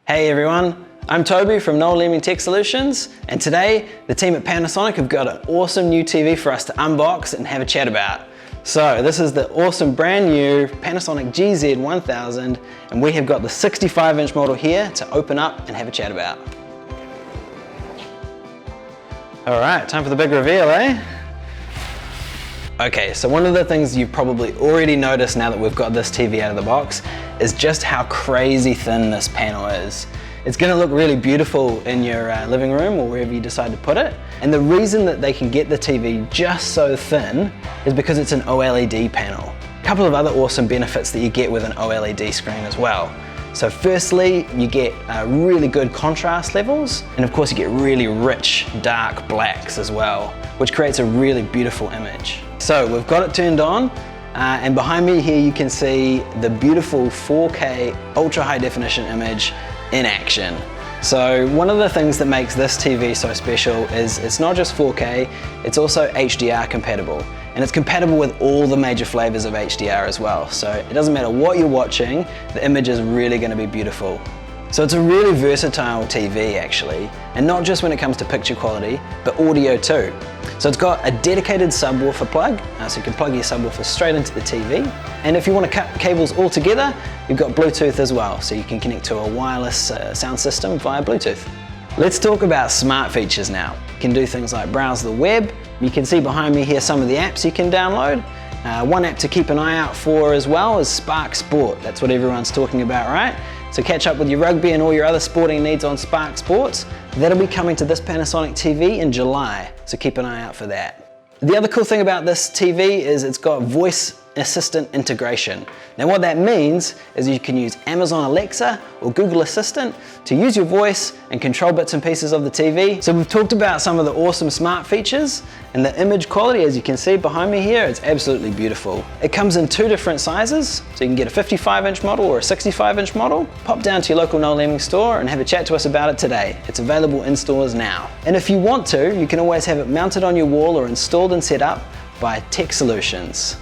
Hey everyone, I'm Toby from Noel Leeming Tech Solutions, and today the team at Panasonic have got an awesome new TV for us to unbox and have a chat about. So this is the awesome brand new Panasonic GZ1000, and we have got the 65-inch model here to open up and have a chat about. Alright, time for the big reveal, eh? Okay, so one of the things you've probably already noticed now that we've got this TV out of the box is just how crazy thin this panel is. It's going to look really beautiful in your living room or wherever you decide to put it. And the reason that they can get the TV just so thin is because it's an OLED panel. A couple of other awesome benefits that you get with an OLED screen as well. So firstly, you get really good contrast levels, and of course you get really rich dark blacks as well, which creates a really beautiful image. So we've got it turned on, and behind me here you can see the beautiful 4K ultra high definition image in action. So one of the things that makes this TV so special is it's not just 4K, it's also HDR compatible. And it's compatible with all the major flavors of HDR as well. So it doesn't matter what you're watching, the image is really going to be beautiful. So it's a really versatile TV actually, and not just when it comes to picture quality, but audio too. So it's got a dedicated subwoofer plug, so you can plug your subwoofer straight into the TV. And if you want to cut cables all together, you've got Bluetooth as well, so you can connect to a wireless sound system via Bluetooth. Let's talk about smart features now. You can do things like browse the web. You can see behind me here some of the apps you can download. One app to keep an eye out for as well is Spark Sport. That's what everyone's talking about, right? So catch up with your rugby and all your other sporting needs on Spark Sports. That'll be coming to this Panasonic TV in July, so keep an eye out for that. The other cool thing about this TV is it's got voice assistant integration. Now what that means is you can use Amazon Alexa or Google Assistant to use your voice and control bits and pieces of the TV. So we've talked about some of the awesome smart features, and the image quality, as you can see behind me here, it's absolutely beautiful. It comes in two different sizes, so you can get a 55-inch model or a 65-inch model. Pop down to your local Noel Leeming store and have a chat to us about it today. It's available in stores now. And if you want to, you can always have it mounted on your wall or installed and set up by Tech Solutions.